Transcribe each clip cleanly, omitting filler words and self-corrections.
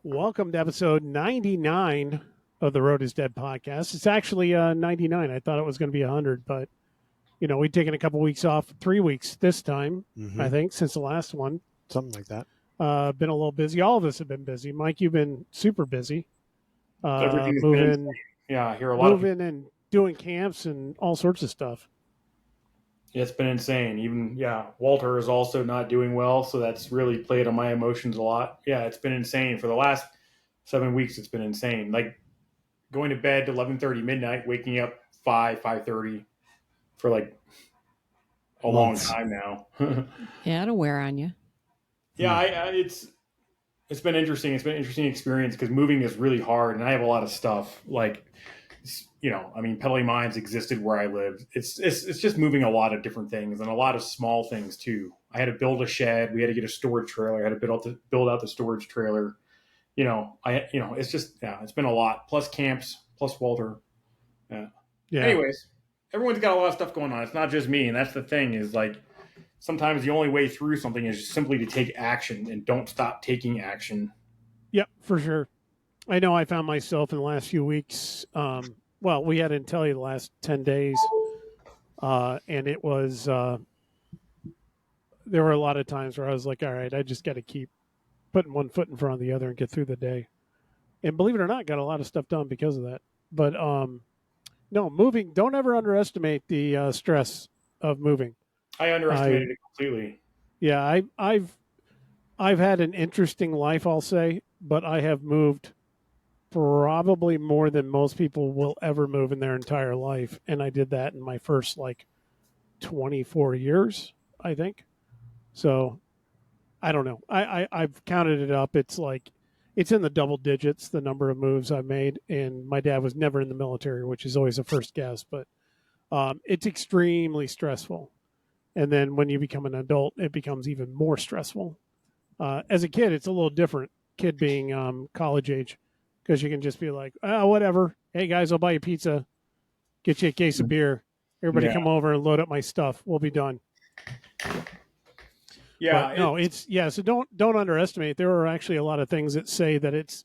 Welcome to episode 99 of the Road is Dead podcast. It's actually 99. I thought it was going to be 100, but we've taken a couple weeks off, 3 weeks this time, I think, since the last one. Something like that. Been a little busy. All of us have been busy. Mike, you've been super busy. Everything's moving, yeah, I hear a lot moving and doing camps and all sorts of stuff. It's been insane. Even Walter is also not doing well, so that's really played on my emotions a lot. Yeah, it's been insane for the last 7 weeks. It's been insane. Like going to bed 11:30 midnight, waking up 5:30 for like a long time now. Yeah, it'll wear on you. Yeah, it's been interesting. It's been an interesting experience because moving is really hard, and I have a lot of stuff like. Pedaling Mines existed where I lived. It's just moving a lot of different things and a lot of small things too. I had to build a shed. We had to get a storage trailer. I had to build out the storage trailer. It's been a lot. Plus camps, plus Walter. Yeah. Anyways, everyone's got a lot of stuff going on. It's not just me, and that's the thing is like sometimes the only way through something is just simply to take action and don't stop taking action. Yep, for sure. I know I found myself in the last few weeks. We had Intelli the last 10 days, and it was there were a lot of times where I was like, all right, I just got to keep putting one foot in front of the other and get through the day. And believe it or not, got a lot of stuff done because of that. But no, moving, don't ever underestimate the stress of moving. I underestimated it completely. Yeah, I've had an interesting life, I'll say, but I have moved probably more than most people will ever move in their entire life. And I did that in my first 24 years, I think. So I don't know. I've counted it up. It's in the double digits, the number of moves I've made. And my dad was never in the military, which is always a first guess, but it's extremely stressful. And then when you become an adult, it becomes even more stressful. As a kid, it's a little different, kid being college age. Because you can just be like, oh, whatever. Hey, guys, I'll buy you pizza. Get you a case of beer. Everybody come over and load up my stuff. We'll be done. Yeah. So don't underestimate. There are actually a lot of things that say that it's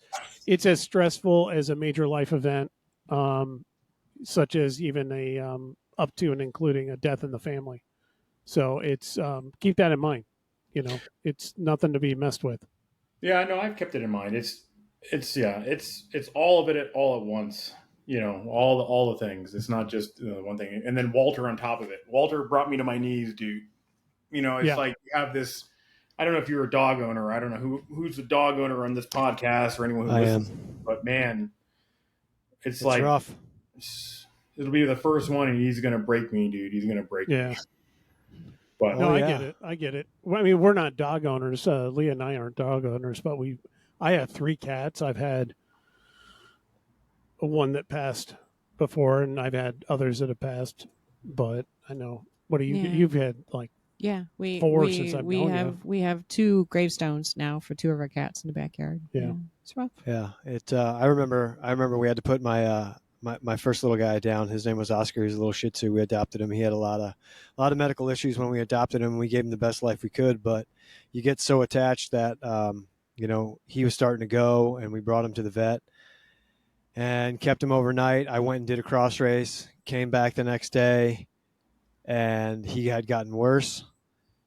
as stressful as a major life event, such as even a up to and including a death in the family. So it's keep that in mind. It's nothing to be messed with. Yeah, no, I've kept it in mind. It's all of it all at once. All the things. It's not just one thing. And then Walter on top of it. Walter brought me to my knees, dude. It's like you have this. I don't know if you're a dog owner. I don't know who's the dog owner on this podcast or anyone who listens. But man, it's like rough. It'll be the first one, and he's gonna break me, dude. He's gonna break me. But no, I get it. Well, I mean, we're not dog owners. Leah and I aren't dog owners, but I have 3 cats. I've had one that passed before, and I've had others that have passed. But I know you've had we 4 since I've known you. We have 2 gravestones now for 2 of our cats in the backyard. Yeah, it's rough. Yeah, I remember we had to put my my first little guy down. His name was Oscar. He's a little Shih Tzu. We adopted him. He had a lot of medical issues when we adopted him. We gave him the best life we could, but you get so attached that he was starting to go, and we brought him to the vet and kept him overnight. I went and did a cross race, came back the next day, and he had gotten worse.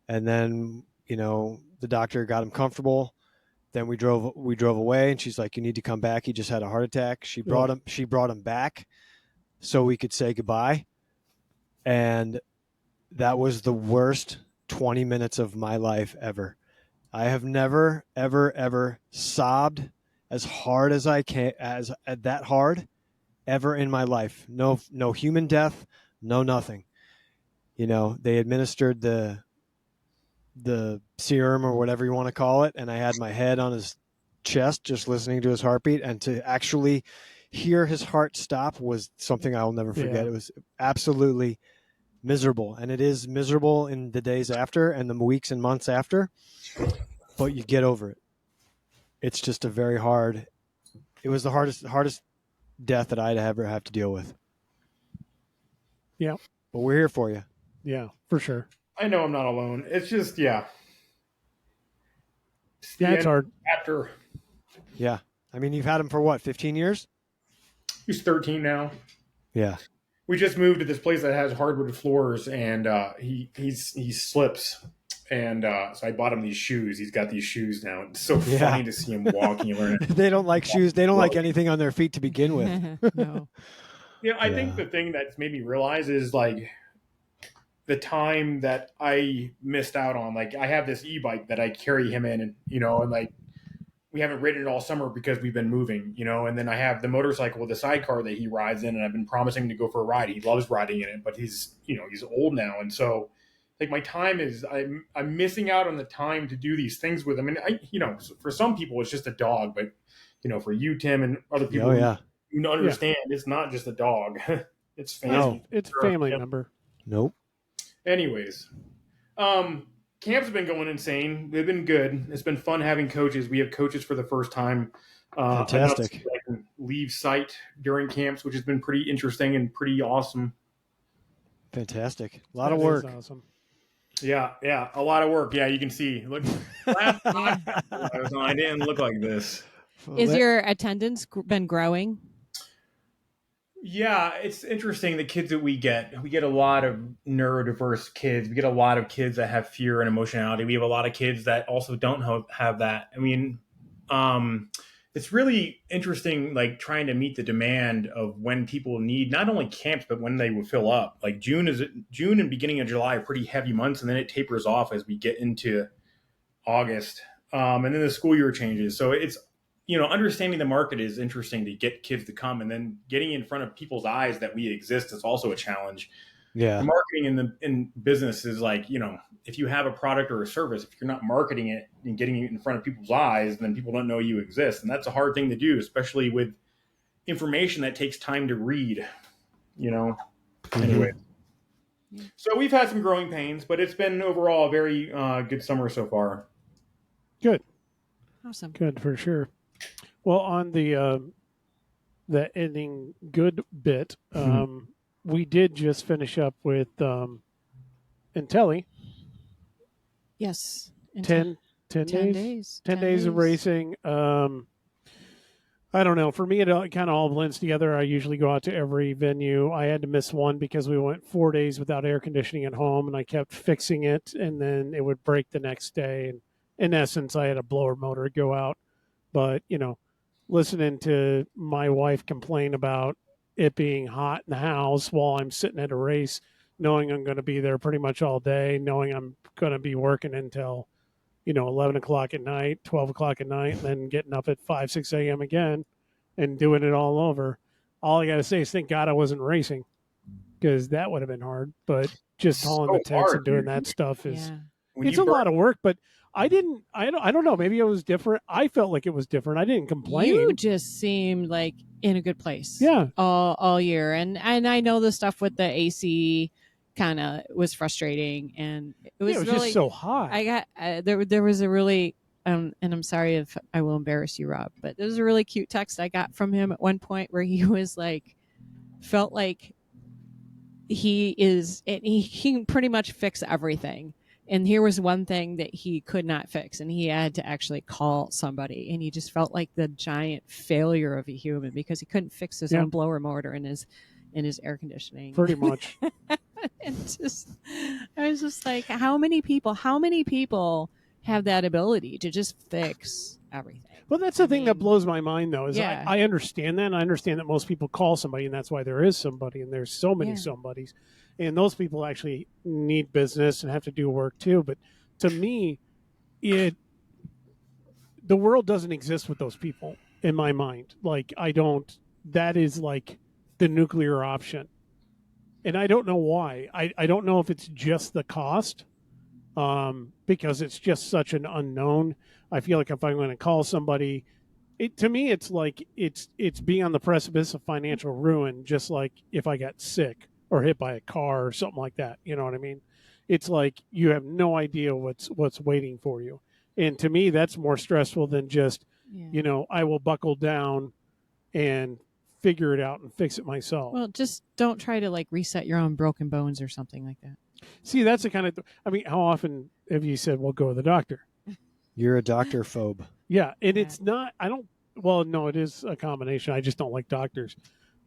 And then, the doctor got him comfortable. Then we drove away, and she's like, "You need to come back. He just had a heart attack." She brought him back so we could say goodbye. And that was the worst 20 minutes of my life ever. I have never, ever, ever sobbed as hard as I can, as that hard, ever in my life. No human death, no nothing. They administered the serum or whatever you want to call it, and I had my head on his chest just listening to his heartbeat, and to actually hear his heart stop was something I'll never forget. Yeah. It was absolutely miserable, and it is miserable in the days after and the weeks and months after, but you get over it. It's just it was the hardest death that I'd ever have to deal with. Yeah. But we're here for you. Yeah, for sure. I know I'm not alone. It's just, it's hard. Yeah. I mean, you've had him for what, 15 years? He's 13 now. Yeah. We just moved to this place that has hardwood floors, and he slips. And so I bought him these shoes. He's got these shoes now. It's so funny to see him walking and learning. They don't like shoes. They don't like anything on their feet to begin with. No. You know, I think the thing that's made me realize is like the time that I missed out on. Like I have this e-bike that I carry him in, and and like we haven't ridden it all summer because we've been moving, and then I have the motorcycle with the sidecar that he rides in, and I've been promising to go for a ride. He loves riding in it, but he's old now, and so like my time is I'm missing out on the time to do these things with him. And for some people it's just a dog, but for you, Tim, and other people, you understand it's not just a dog. It's family. No, it's a family member. Nope. Anyways, camps have been going insane. They've been good. It's been fun having coaches. We have coaches for the first time. Fantastic. I can leave site during camps, which has been pretty interesting and pretty awesome. Fantastic. A lot of work. Awesome. Yeah, a lot of work. Yeah, you can see. Look, last time I didn't look like this. Is your attendance been growing? Yeah, it's interesting. The kids that we get a lot of neurodiverse kids. We get a lot of kids that have fear and emotionality. We have a lot of kids that also don't have that. I mean, it's really interesting, like trying to meet the demand of when people need not only camps, but when they will fill up. Like June and beginning of July are pretty heavy months, and then it tapers off as we get into August. And then the school year changes. So it's, understanding the market is interesting to get kids to come, and then getting in front of people's eyes that we exist is also a challenge. Yeah. The marketing in business is like, if you have a product or a service, if you're not marketing it and getting it in front of people's eyes, then people don't know you exist. And that's a hard thing to do, especially with information that takes time to read, Anyway. So we've had some growing pains, but it's been overall a very good summer so far. Good. Awesome. Good for sure. Well, on the ending good bit, we did just finish up with Intelli. Yes. 10 days. 10 days of racing. I don't know. For me, it kind of all blends together. I usually go out to every venue. I had to miss one because we went 4 days without air conditioning at home, and I kept fixing it, and then it would break the next day. And in essence, I had a blower motor go out. But, listening to my wife complain about it being hot in the house while I'm sitting at a race, knowing I'm going to be there pretty much all day, knowing I'm going to be working until, 11 o'clock at night, 12 o'clock at night, and then getting up at 5, 6 a.m. again and doing it all over. All I got to say is thank God I wasn't racing, because that would have been hard. But just hauling the tents and doing that stuff is it's a lot of work. But I don't know. Maybe it was different. I felt like it was different. I didn't complain. You just seemed like in a good place. Yeah. All year. And I know the stuff with the AC kind of was frustrating, and it was really, just so hot. I got there was a really and I'm sorry if I will embarrass you, Rob, but there was a really cute text I got from him at one point where he was like, felt like he can pretty much fix everything. And here was one thing that he could not fix, and he had to actually call somebody. And he just felt like the giant failure of a human because he couldn't fix his own blower motor in his air conditioning. Pretty much. And I was just like, how many people have that ability to just fix everything? Well, that's the thing that blows my mind, though, is I understand that. And I understand that most people call somebody, and that's why there is somebody, and there's so many somebodies. And those people actually need business and have to do work too. But to me, the world doesn't exist with those people in my mind. Like, that is like the nuclear option. And I don't know why. I don't know if it's just the cost, because it's just such an unknown. I feel like if I'm going to call somebody, to me, it's like it's being on the precipice of financial ruin, just like if I got sick or hit by a car or something like that. You know what I mean? It's like you have no idea what's waiting for you. And to me, that's more stressful than just, I will buckle down and figure it out and fix it myself. Well, just don't try to like reset your own broken bones or something like that. See, that's the kind of, how often have you said, well, go to the doctor? You're a doctor phobe. Yeah. And it's not, well, no, it is a combination. I just don't like doctors.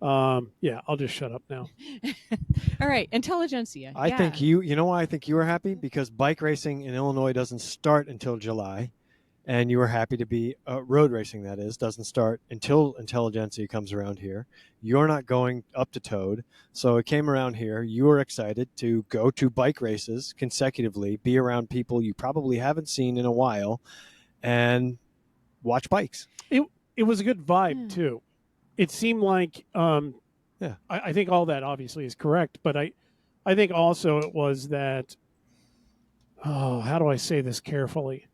Yeah, I'll just shut up now. All right, intelligentsia. I think you know why I think you were happy? Because bike racing in Illinois doesn't start until July, and you were happy to be road racing. That is, doesn't start until intelligentsia comes around here. You're not going up to Toad, so it came around here. You were excited to go to bike races consecutively, be around people you probably haven't seen in a while, and watch bikes. It was a good vibe too. It seemed like Yeah. I think all that obviously is correct, but I think also it was that, how do I say this carefully?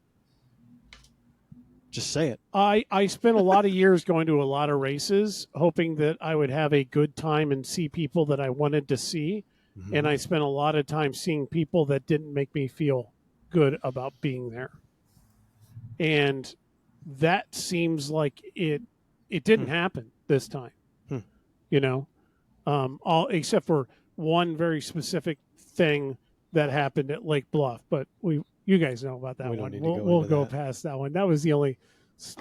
Just say it. I spent a lot of years going to a lot of races, hoping that I would have a good time and see people that I wanted to see. Mm-hmm. And I spent a lot of time seeing people that didn't make me feel good about being there. And that seems like it didn't happen this time. You know, all except for one very specific thing that happened at Lake Bluff, but you guys know about that one. We'll go past that one. That was the only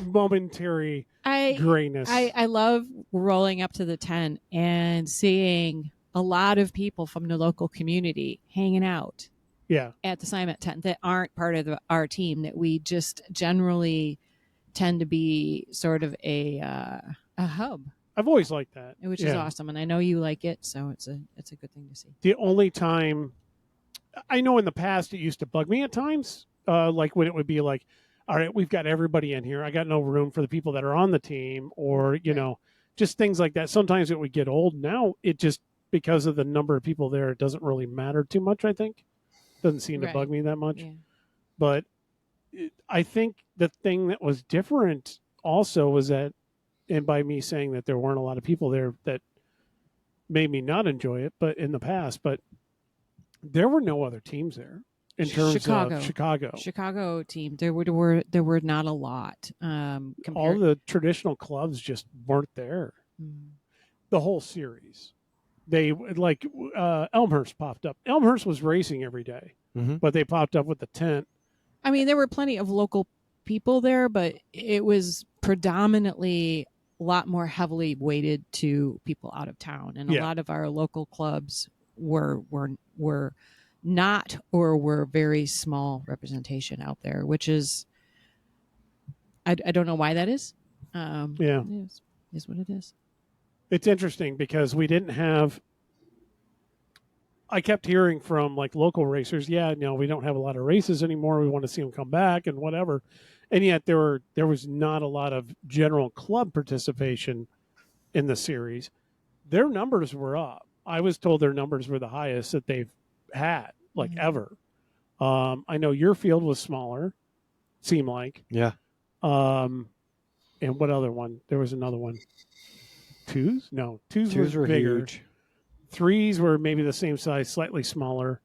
momentary grayness. I love rolling up to the tent and seeing a lot of people from the local community hanging out. Yeah. At the Simon tent that aren't part of our team, that we just generally tend to be sort of a hub. I've always liked that, which is awesome, and I know you like it, so it's a good thing to see. The only time I know in the past it used to bug me at times, like when it would be like, all right, we've got everybody in here. I got no room for the people that are on the team, or you know, just things like that. Sometimes it would get old. Now it just, because of the number of people there, it doesn't really matter too much. I think doesn't seem to bug me that much. Yeah. But I think the thing that was different also was that, and by me saying that there weren't a lot of people there, that made me not enjoy it, but in the past, but there were no other teams there in terms of Chicago team. There were not a lot. All the traditional clubs just weren't there. The whole series, they like Elmhurst popped up. Elmhurst was racing every day, but they popped up with the tent. I mean, there were plenty of local people there, but it was predominantly a lot more heavily weighted to people out of town, and a lot of our local clubs were not, or were very small representation out there, which is I don't know why that is. It is what it is. It's interesting because we didn't have. I kept hearing from like local racers, we don't have a lot of races anymore. We want to see them come back and whatever. And yet there was not a lot of general club participation in the series. Their numbers were up. I was told their numbers were the highest that they've had, like ever. I know your field was smaller, seemed like. Yeah. And what other one? There was another one. Twos? No, twos were bigger. Huge. Threes were maybe the same size, slightly smaller.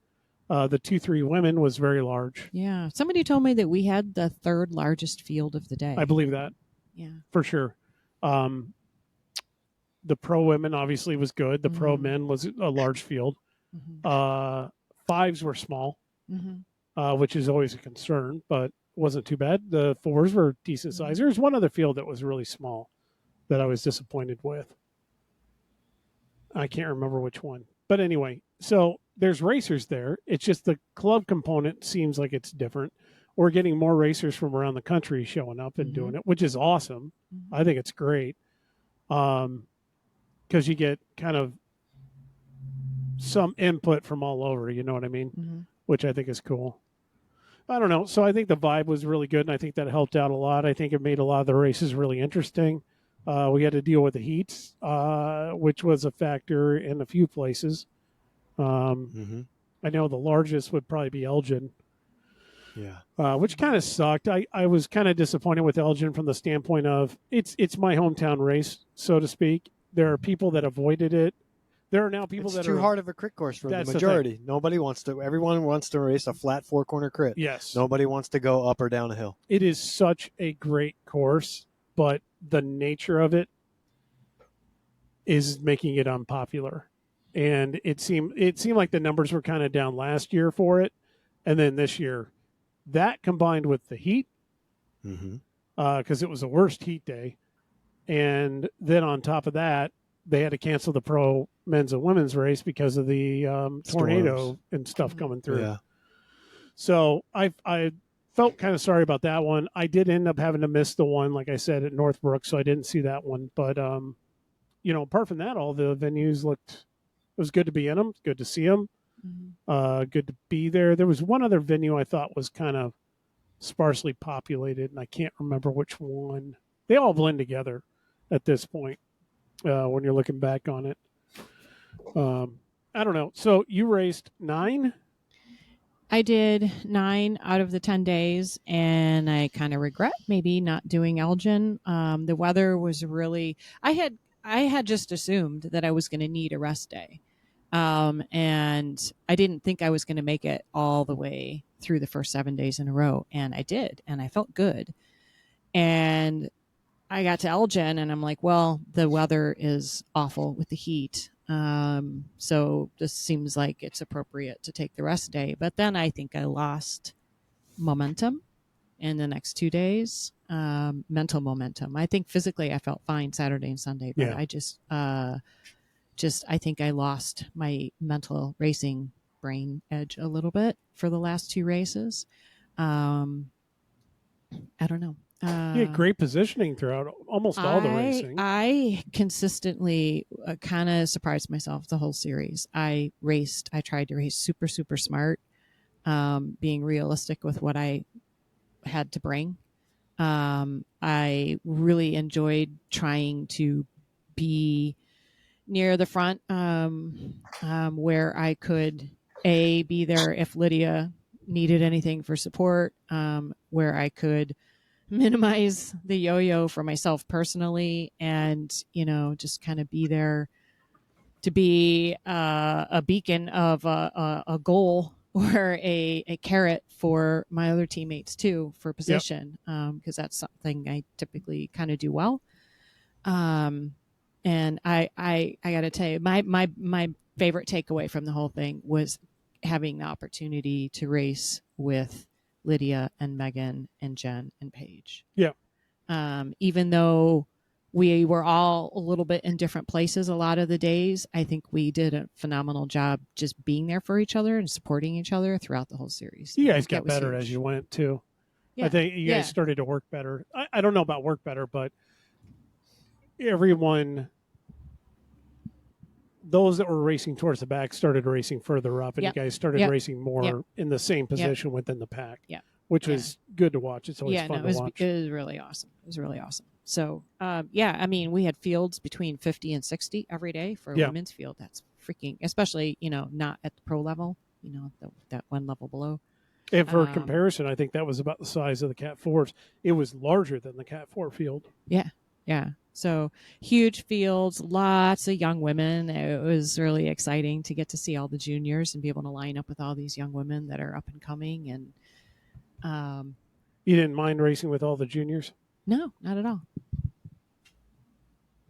The 2-3 women was very large. Yeah. Somebody told me that we had the third largest field of the day. I believe that. Yeah. For sure. The pro women obviously was good. The pro men was a large field. Fives were small, which is always a concern, but wasn't too bad. The fours were decent size. There was one other field that was really small that I was disappointed with. I can't remember which one. But anyway, so there's racers there. It's just the club component seems like it's different. We're getting more racers from around the country showing up and doing it, which is awesome. I think it's great. Because you get kind of some input from all over, you know what I mean? Which I think is cool. I don't know. So I think the vibe was really good, and I think that helped out a lot. I think it made a lot of the races really interesting. We had to deal with the heats, which was a factor in a few places. I know the largest would probably be Elgin. Yeah. Which kind of sucked. I was kind of disappointed with Elgin from the standpoint of it's my hometown race, so to speak. There are people that avoided it. There are now people it's that too are hard of a crit course for the majority. Nobody wants to. Everyone wants to race a flat 4-corner crit. Yes. Nobody wants to go up or down a hill. It is such a great course, but the nature of it is making it unpopular. And it seemed like the numbers were kind of down last year for it, and then this year, that combined with the heat, because it was the worst heat day, And then on top of that, they had to cancel the pro men's and women's race because of the tornado and stuff coming through. Yeah. So I felt kind of sorry about that one. I did end up having to miss the one, like I said, at Northbrook, so I didn't see that one. But apart from that, all the venues looked. It was good to be in them. Good to see them. Good to be there. There was one other venue I thought was kind of sparsely populated, and I can't remember which one. They all blend together at this point when you're looking back on it. I don't know. So you raced 9? I did 9 out of the 10 days, and I kind of regret maybe not doing Elgin. The weather was really. I had just assumed that I was going to need a rest day, and I didn't think I was going to make it all the way through the first 7 days in a row, and I did, and I felt good. And I got to Elgin, and I'm like, well, the weather is awful with the heat. So this seems like it's appropriate to take the rest day. But then I think I lost momentum in the next 2 days, mental momentum. I think physically I felt fine Saturday and Sunday, but I I think I lost my mental racing brain edge a little bit for the last 2 races. I don't know. You had great positioning throughout almost all the racing. I consistently kind of surprised myself the whole series. I tried to race super, super smart, being realistic with what I had to bring. I really enjoyed trying to be near the front where I could, be there if Lydia needed anything for support, where I could minimize the yo-yo for myself personally, and just kind of be there to be a beacon of a goal or a carrot for my other teammates too, for position, because that's something I typically kind of do well. And I gotta tell you, my favorite takeaway from the whole thing was having the opportunity to race with Lydia and Megan and Jen and Paige. Yeah. Even though we were all a little bit in different places a lot of the days, I think we did a phenomenal job just being there for each other and supporting each other throughout the whole series. You guys got better as you went too. Yeah. I think you guys started to work better. I don't know about work better, but everyone, those that were racing towards the back started racing further up, and you guys started racing more in the same position within the pack, which was good to watch. It's always fun to watch. It was really awesome. It was really awesome. So, I mean, we had fields between 50 and 60 every day for a women's field. That's freaking, especially, not at the pro level, that one level below. And for comparison, I think that was about the size of the Cat 4s. It was larger than the Cat 4 field. Yeah. Yeah. So huge fields, lots of young women. It was really exciting to get to see all the juniors and be able to line up with all these young women that are up and coming. And you didn't mind racing with all the juniors? No, not at all.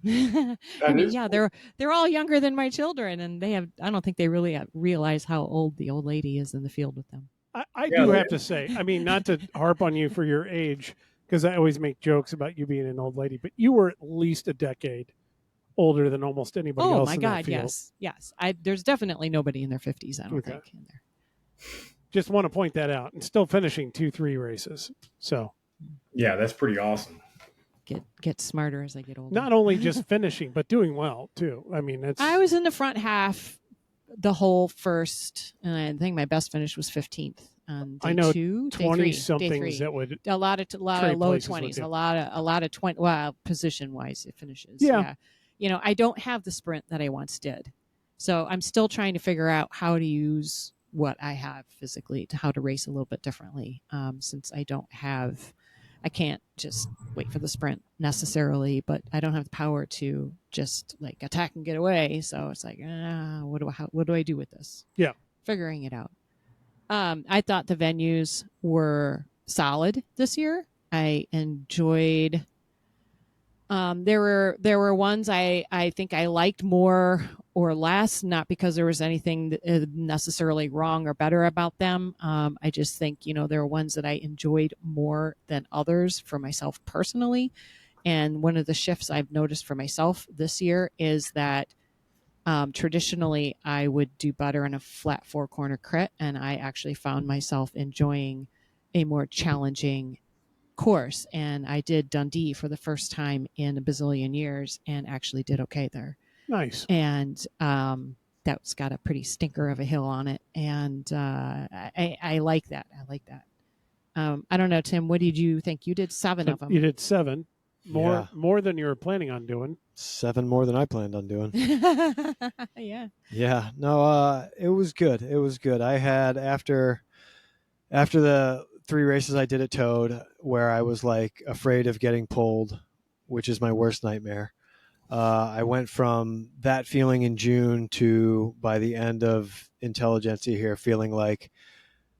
They're all younger than my children, and I don't think they really realize how old the old lady is in the field with them. I do have to say, I mean, not to harp on you for your age, because I always make jokes about you being an old lady, but you were at least a decade older than almost anybody else. Oh my God, yes. There's definitely nobody in their 50s, I don't think, in there. Just want to point that out, and still finishing 2-3 races. So, yeah, that's pretty awesome. Get smarter as I get older. Not only just finishing, but doing well too. I mean, I was in the front half the whole first, and I think my best finish was 15th. I know 20 somethings that would a lot of low 20s, a lot of 20. Well, position wise, it finishes. Yeah. I don't have the sprint that I once did, so I'm still trying to figure out how to use what I have physically to how to race a little bit differently. Since I can't just wait for the sprint necessarily, but I don't have the power to just like attack and get away. So it's like, what do I do with this? Yeah. Figuring it out. I thought the venues were solid this year. I enjoyed, there were ones I think I liked more or less, not because there was anything necessarily wrong or better about them. I just think, there were ones that I enjoyed more than others for myself personally. And one of the shifts I've noticed for myself this year is that traditionally I would do better in a flat 4-corner crit, and I actually found myself enjoying a more challenging course. And I did Dundee for the first time in a bazillion years and actually did okay there. Nice. And that's got a pretty stinker of a hill on it. And I like that. I like that. I don't know, Tim, what did you think? You did 7 of them. You did 7. Yeah. More than you were planning on doing. 7 more than I planned on doing. Yeah. Yeah. No, it was good. It was good. I had after the 3 races I did at Toad, where I was like afraid of getting pulled, which is my worst nightmare. I went from that feeling in June to, by the end of Intelligentsia here, feeling like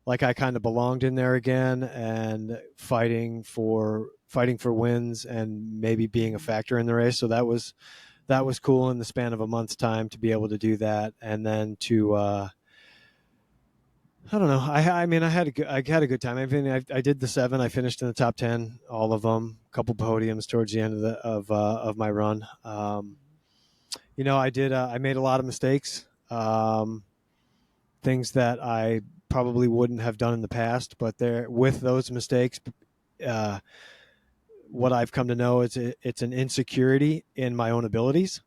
I kind of belonged in there again and fighting for wins and maybe being a factor in the race. So that was cool in the span of a month's time to be able to do that. And then to, I don't know. I mean, I had a good time. I mean, I did the 7. I finished in the top 10, all of them. A couple podiums towards the end of my run. You know, I made a lot of mistakes, things that I probably wouldn't have done in the past. But with those mistakes, what I've come to know is it's an insecurity in my own abilities,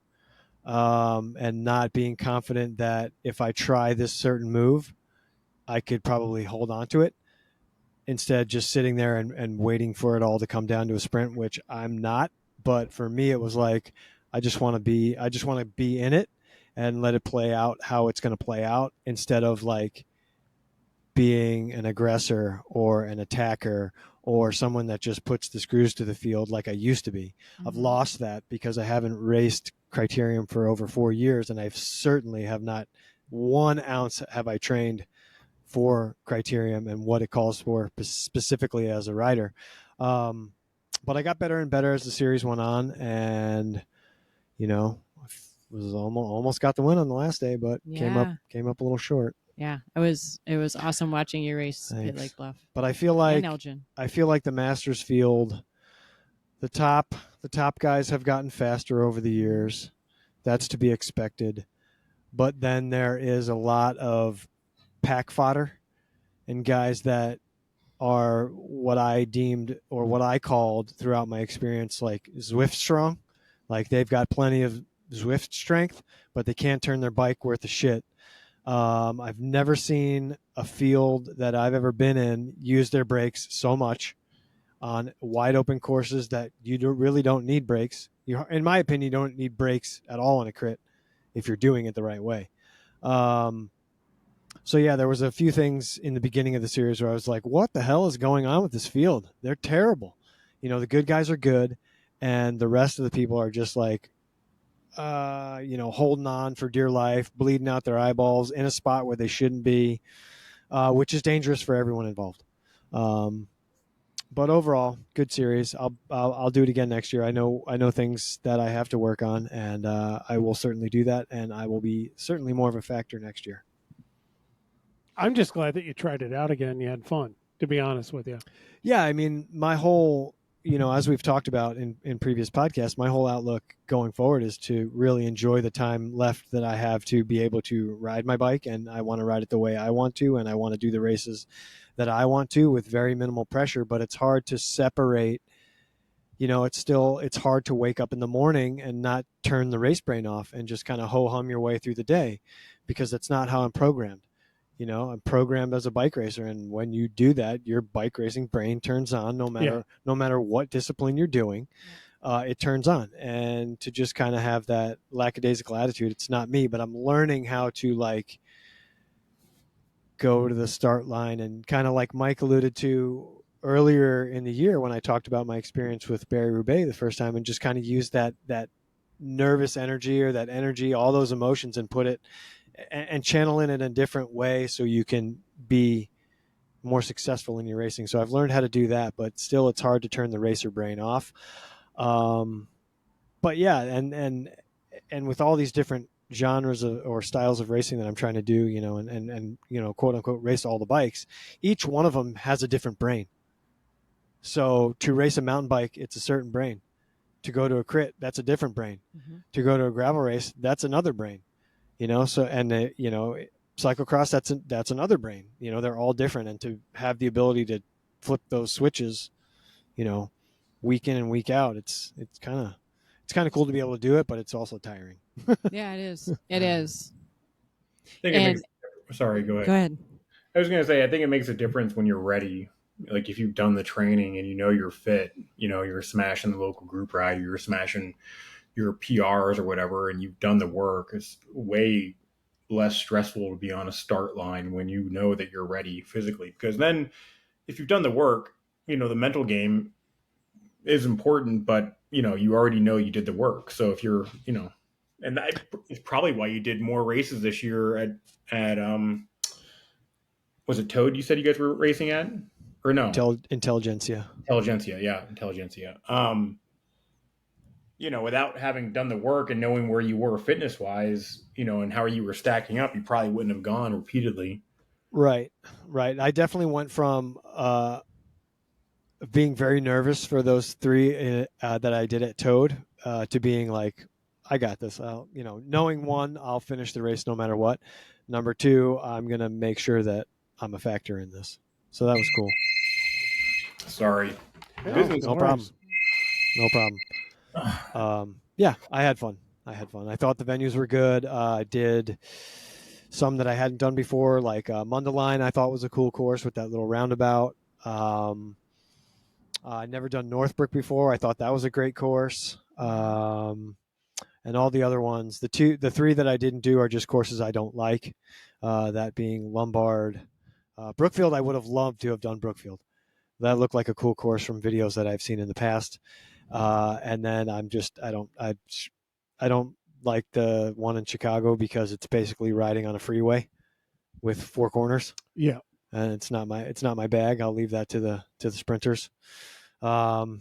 and not being confident that if I try this certain move, I could probably hold on to it, instead just sitting there and waiting for it all to come down to a sprint, which I'm not. But for me, it was like, I just want to be in it and let it play out how it's going to play out, instead of like being an aggressor or an attacker or someone that just puts the screws to the field like I used to be. Mm-hmm. I've lost that because I haven't raced Criterium for over 4 years, and I certainly have not 1 ounce have I trained for Criterium and what it calls for specifically as a rider. But I got better and better as the series went on, and you know, was almost got the win on the last day, but came up a little short. Yeah, it was awesome watching you race at Lake Bluff. But I feel like the Masters field, the top guys have gotten faster over the years. That's to be expected. But then there is a lot of pack fodder and guys that are what I deemed, or what I called throughout my experience, like Zwift strong. Like they've got plenty of Zwift strength, but they can't turn their bike worth a shit. I've never seen a field that I've ever been in use their brakes so much on wide open courses that you really don't need brakes. In my opinion, you don't need brakes at all in a crit if you're doing it the right way. So yeah, there was a few things in the beginning of the series where I was like, what the hell is going on with this field? They're terrible. You know, the good guys are good, and the rest of the people are just like, holding on for dear life, bleeding out their eyeballs in a spot where they shouldn't be, which is dangerous for everyone involved. But overall, good series. I'll do it again next year. I know things that I have to work on, and I will certainly do that, and I will be certainly more of a factor next year. I'm just glad that you tried it out again. You had fun, to be honest with you. Yeah, I mean, my whole, as we've talked about in previous podcasts, my whole outlook going forward is to really enjoy the time left that I have to be able to ride my bike, and I want to ride it the way I want to, and I want to do the races that I want to with very minimal pressure. But it's hard to separate. It's hard to wake up in the morning and not turn the race brain off and just kind of ho-hum your way through the day, because that's not how I'm programmed. I'm programmed as a bike racer, and when you do that, your bike racing brain turns on no matter what discipline you're doing. It turns on. And to just kind of have that lackadaisical attitude, it's not me, but I'm learning how to like go to the start line, and kind of like Mike alluded to earlier in the year when I talked about my experience with Barry-Roubaix the first time, and just kind of use that nervous energy, or that energy, all those emotions, and put it and channel it in a different way so you can be more successful in your racing. So I've learned how to do that, but still it's hard to turn the racer brain off. But yeah, and with all these different genres or styles of racing that I'm trying to do, and quote unquote race all the bikes, each one of them has a different brain. So to race a mountain bike, it's a certain brain. To go to a crit, that's a different brain. Mm-hmm. To go to a gravel race, that's another brain. So and cyclocross, that's another brain. They're all different, and to have the ability to flip those switches, week in and week out, it's kind of cool to be able to do it, but it's also tiring. Yeah, it is. It is. I think it makes, sorry, go ahead. Go ahead. I was going to say, I think it makes a difference when you're ready. Like if you've done the training and you're fit, you're smashing the local group ride, you're smashing your PRs or whatever, and you've done the work. It's way less stressful to be on a start line when you know that you're ready physically. Because then if you've done the work, the mental game is important, but you already know you did the work. So if you're, and that is probably why you did more races this year at was it Toad you said you guys were racing at? Or no? Intelligentsia. Yeah. Without having done the work and knowing where you were fitness wise, and how you were stacking up, you probably wouldn't have gone repeatedly. Right. I definitely went from being very nervous for those 3 that I did at Toad to being like, I got this. Knowing 1, I'll finish the race no matter what. Number 2, I'm going to make sure that I'm a factor in this. So that was cool. Sorry. No problem. Yeah, I had fun. I thought the venues were good. I did some that I hadn't done before, like Mundelein. I thought was a cool course with that little roundabout. I'd never done Northbrook before. I thought that was a great course. And all the other ones, the 3 that I didn't do are just courses I don't like. That being Lombard, Brookfield. I would have loved to have done Brookfield. That looked like a cool course from videos that I've seen in the past. And then I don't like the one in Chicago because it's basically riding on a freeway with 4 corners. Yeah. And it's not my bag. I'll leave that to the sprinters. So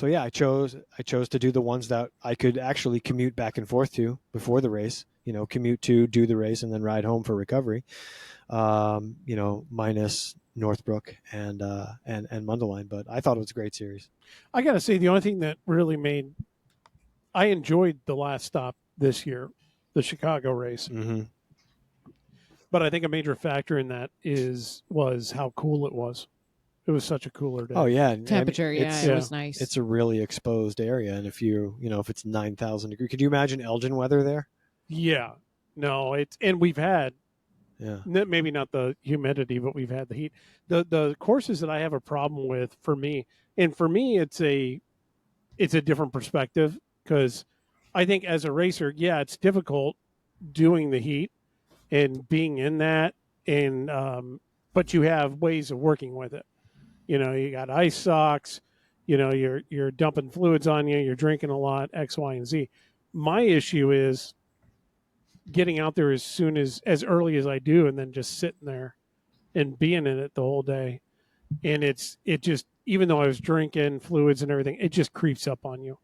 yeah, I chose to do the ones that I could actually commute back and forth to before the race, commute to, do the race, and then ride home for recovery. Minus Northbrook and Mundelein, but I thought it was a great series. I got to say, the only thing that really I enjoyed the last stop this year, the Chicago race. Mm-hmm. But I think a major factor in that was how cool it was. It was such a cooler day. Oh yeah, temperature. It was nice. It's a really exposed area, and if if it's 9,000 degrees, could you imagine Elgin weather there? Yeah, no, and we've had, yeah, maybe not the humidity, but we've had the heat. The courses that I have a problem with for me it's a different perspective, because I think as a racer, yeah, it's difficult doing the heat and being in that, and but you have ways of working with it. You got ice socks, you're dumping fluids on you, you're drinking a lot, X, Y, and Z. My issue is getting out there as early as I do, and then just sitting there and being in it the whole day. And it just, even though I was drinking fluids and everything, it just creeps up on you.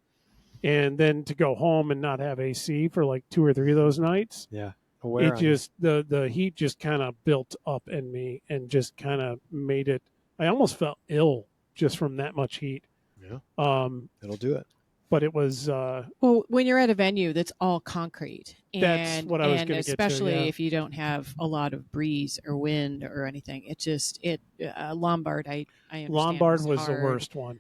And then to go home and not have AC for like 2 or 3 of those nights. Yeah. It just, the heat just kind of built up in me and just kind of made it, I almost felt ill just from that much heat. Yeah. It'll do it. But it was well, when you're at a venue that's all concrete, that's what I was going to get to. Especially if you don't have a lot of breeze or wind or anything, Lombard. I understand Lombard was hard. the worst one.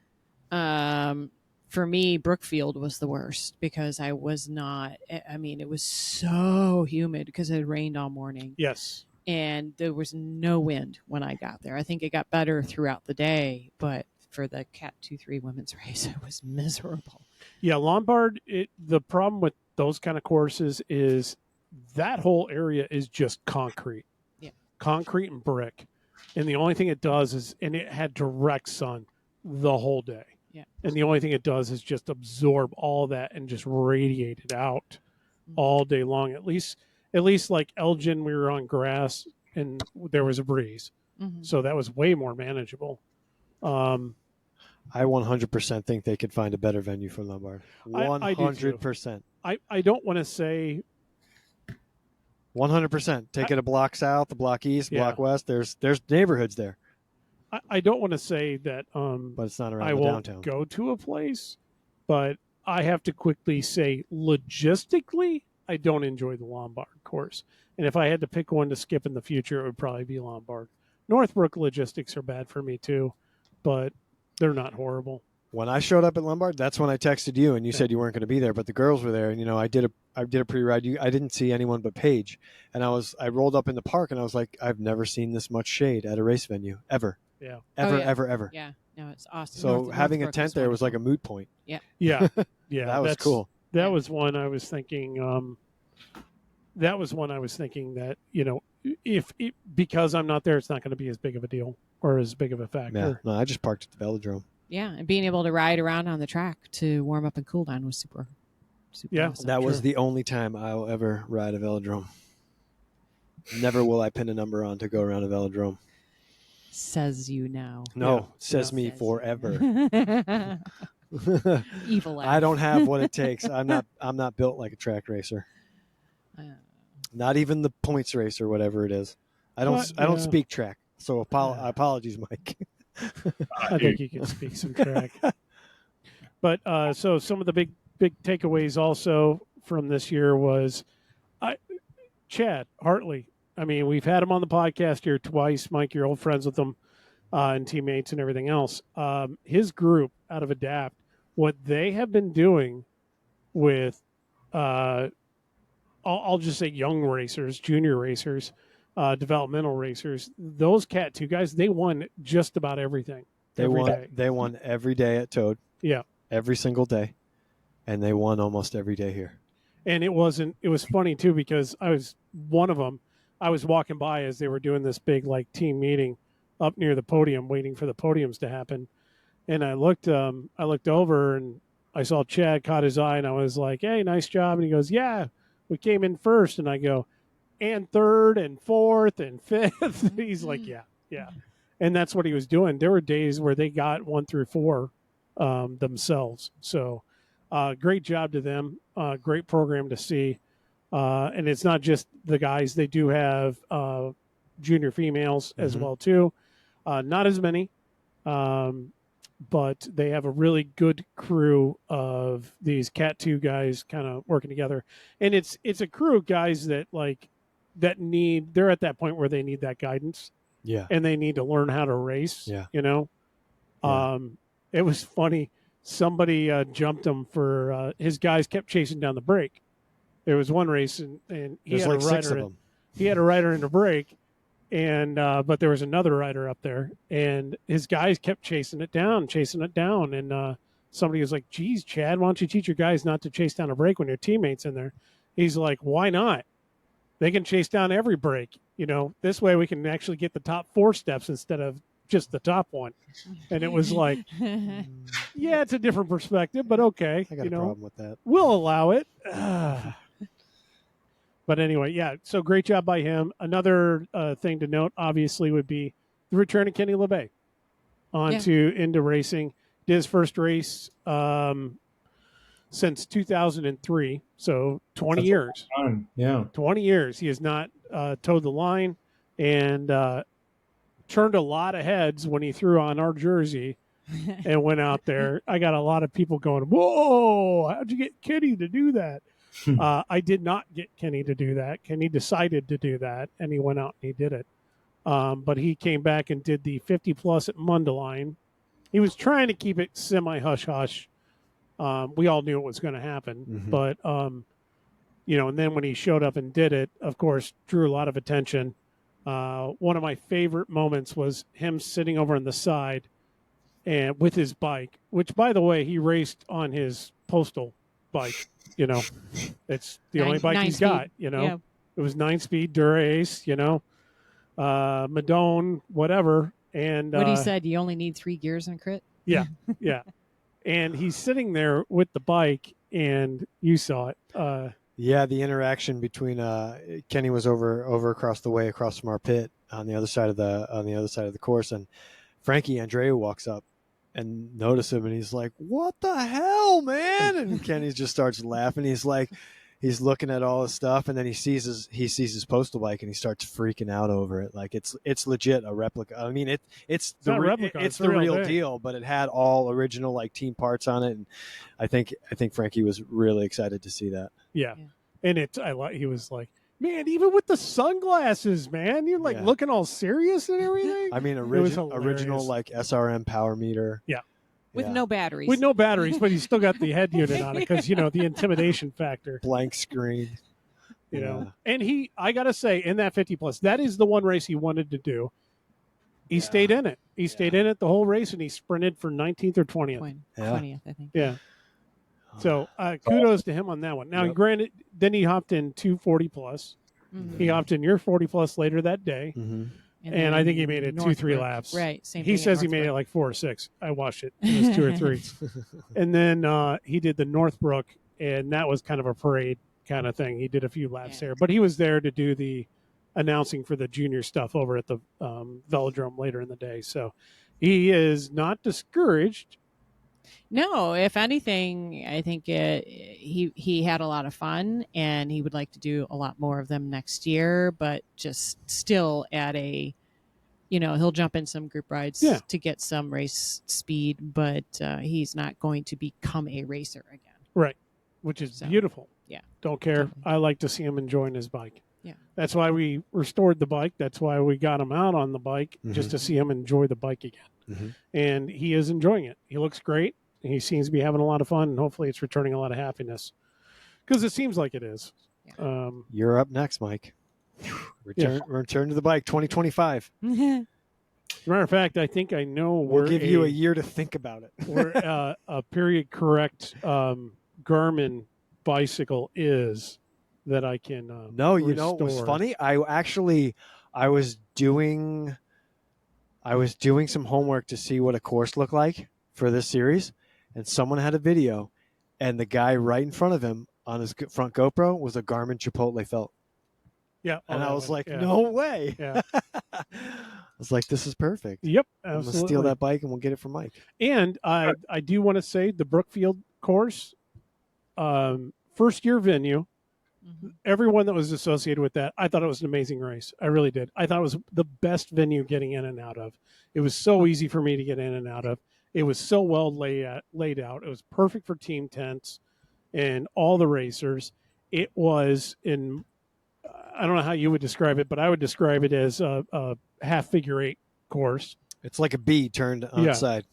For me, Brookfield was the worst because I was not. I mean, it was so humid because it had rained all morning. Yes. And there was no wind when I got there. I think it got better throughout the day, but for the Cat 2-3 women's race, it was miserable. Yeah, Lombard, the problem with those kind of courses is that whole area is just concrete. Yeah. Concrete and brick. And the only thing it does is, and it had direct sun the whole day. Yeah. And the only thing it does is just absorb all that and just radiate it out all day long. At least like Elgin, we were on grass and there was a breeze. Mm-hmm. So that was way more manageable. I 100% think they could find a better venue for Lombard. 100%. I don't want to say 100%. Take it a block south, a block east, block west. There's neighborhoods there. I don't want to say that but it's not around I the won't downtown. go to a place, But I have to quickly say, logistically, I don't enjoy the Lombard course. And if I had to pick one to skip in the future, it would probably be Lombard. Northbrook logistics are bad for me too, but they're not horrible. When I showed up at Lombard, that's when I texted you, and you said you weren't going to be there, but the girls were there. And I did a pre-ride. I didn't see anyone but Paige, and I rolled up in the park, and I was like, I've never seen this much shade at a race venue ever. Yeah, ever. Yeah, no, it's awesome. So having a tent there was like a moot point. yeah. That was cool. That was one I was thinking. That if because I'm not there, it's not going to be as big of a deal or as big of a factor. Yeah, no, I just parked at the velodrome. Yeah, and being able to ride around on the track to warm up and cool down was super Yeah, awesome. That was the only time I will ever ride a velodrome. Never will I pin a number on to go around a velodrome. Says you now. No, says me Says forever. Evil laugh. I don't have what it takes. I'm not built like a track racer. Not even the points race or whatever it is. I don't speak track. So apologies, Mike. I think you can speak some track. But so some of the big takeaways also from this year was Chad Hartley. I mean, we've had him on the podcast here twice. Mike, you're old friends with him and teammates and everything else. His group out of Adapt, what they have been doing with, I'll just say young racers, junior racers, developmental racers, those Cat 2 guys, they won just about everything. They won every day at Toad. Yeah. Every single day. And they won almost every day here. And it was funny too, because I was one of them. I was walking by as they were doing this big team meeting up near the podium, waiting for the podiums to happen. And I looked over and I saw Chad caught his eye, and I was like, "Hey, nice job." And he goes, "Yeah, we came in first." And I go, "And third and fourth and fifth." He's like, yeah. And that's what he was doing. There were days where they got 1 through 4 themselves. So great job to them. Great program to see. And it's not just the guys. They do have junior females as well too. Not as many, but they have a really good crew of these Cat 2 guys kind of working together. And it's a crew of guys that they're at that point where they need that guidance. Yeah. And they need to learn how to race. Yeah. It was funny. Somebody jumped him for his guys kept chasing down the brake. There was one race and he had a rider. He had a rider in the brake, and but there was another rider up there, and his guys kept chasing it down, and somebody was like, "Geez, Chad, why don't you teach your guys not to chase down a brake when your teammates in there?" He's like, "Why not? They can chase down every brake. This way we can actually get the top 4 steps instead of just the top one." And it was like, yeah, it's a different perspective, but okay. I got a problem with that. We'll allow it. But anyway, yeah, so great job by him. Another thing to note, obviously, would be the return of Kenny LeBay into racing. Did his first race since 2003, so 20 years. Yeah. 20 years. He has not towed the line and turned a lot of heads when he threw on our jersey and went out there. I got a lot of people going, "Whoa, how'd you get Kenny to do that?" I did not get Kenny to do that. Kenny decided to do that, and he went out and he did it. But he came back and did the 50-plus at Mundelein. He was trying to keep it semi-hush-hush. We all knew it was going to happen. But, and then when he showed up and did it, of course, drew a lot of attention. One of my favorite moments was him sitting over on the side and with his bike, which, by the way, he raced on his postal bike. It's the only bike he's got. It was 9-speed Dura-Ace. Madone, whatever. And what he said, you only need 3 gears in a crit. Yeah. And he's sitting there with the bike, and you saw it. Yeah, the interaction between Kenny was over across the way, across from our pit on the other side of the course, and Frankie Andreu walks up and notice him, and he's like, "What the hell, man?" And Kenny just starts laughing. He's like, he's looking at all his stuff, and then he sees his postal bike, and he starts freaking out over it. Like it's legit a replica. I mean, it's the not a replica, it's the the real real thing. deal, but it had all original like team parts on it, and I think Frankie was really excited to see that. Yeah. Yeah. And he was like, man, even with the sunglasses, man, you're like Yeah. looking all serious and everything. I mean, was original hilarious. like SRM power meter. Yeah. With Yeah. no batteries. With no batteries, but he's still got the head unit on it because, the intimidation factor, Blank screen. you know. Yeah. And I got to say, in that 50 plus, that is the one race he wanted to do. He Yeah. stayed in it. He stayed in it the whole race, and he sprinted for 19th or 20th. 20th, I think. Yeah. So kudos to him on that one. Now, Yep. granted, then he hopped in 240 plus. Mhm. He hopped in your 40 plus later that day. Mm-hmm. And I think he made it 2-3 Northbrook. laps. Right. Same He thing at says he made it Northbrook. like 4 or 6. I watched it. It was 2 or 3. And then he did the Northbrook, and that was kind of a parade kind of thing. He did a few laps Yeah. there, but he was there to do the announcing for the junior stuff over at the velodrome later in the day. So he is not discouraged. No, if anything, I think he had a lot of fun, and he would like to do a lot more of them next year. But just still at a, he'll jump in some group rides Yeah. to get some race speed, but he's not going to become a racer again. Right, which is So, beautiful. yeah, Don't care. definitely. I like to see him enjoying his bike. Yeah. That's why we restored the bike. That's why we got him out on the bike, just to see him enjoy the bike again. Mm-hmm. And he is enjoying it. He looks great. He seems to be having a lot of fun, and hopefully it's returning a lot of happiness, because it seems like it is. Yeah. You're up next, Mike. Return to the bike 2025. As a matter of fact, I think I know We'll give you a year to think about it. where a period correct Garmin bicycle is that I can No, you know what was restore. funny? I was doing some homework to see what a course looked like for this series, and someone had a video, and the guy right in front of him on his front GoPro was a Garmin Chipotle felt. Yeah, And I was like, yeah. no way. Yeah. I was like, this is perfect. Yep, I'm going to absolutely. steal that bike and we'll get it from Mike. And I do want to say the Brookfield course, first year venue, Mhm. everyone that was associated with that, I thought it was an amazing race. I really did. I thought it was the best venue getting in and out of. It was so easy for me to get in and out of. It was so well laid out. It was perfect for team tents and all the racers. It was I don't know how you would describe it, but I would describe it as a half figure eight course. It's like a B turned on Yeah. side,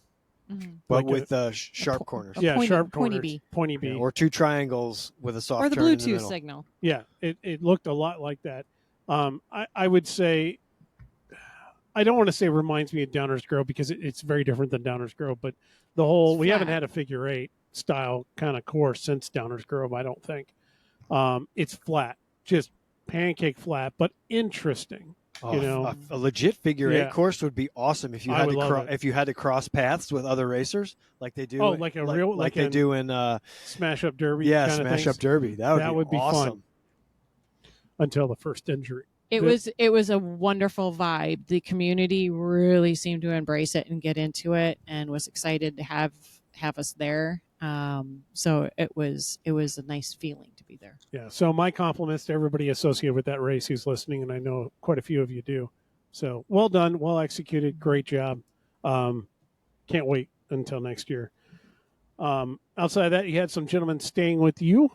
Mhm. but Like with sharp corners. a Yeah, pointy- sharp pointy corners, B. pointy B. Yeah, or two triangles with a soft Or the turn in the Bluetooth middle. signal. Yeah, it looked a lot like that. I would say, I don't want to say reminds me of Downers Grove because it's very different than Downers Grove, but It's we haven't flat. had a figure eight style kind of course since Downers Grove, I don't think. It's flat, just pancake flat, but interesting. Oh, You know? a legit figure Yeah. eight course would be awesome if you I had would to love it. if you had to cross paths with other racers like they do. Oh, like a real- like like they in do in Smash Up Derby, yeah, kind of Smash things, Up Derby. That would be fun. awesome. Until the first injury. It was a wonderful vibe. The community really seemed to embrace it and get into it, and was excited to have us there. So it was a nice feeling to be there. Yeah. So my compliments to everybody associated with that race who's listening, and I know quite a few of you do. So well done, well executed, great job. Can't wait until next year. Outside of that, you had some gentlemen staying with you.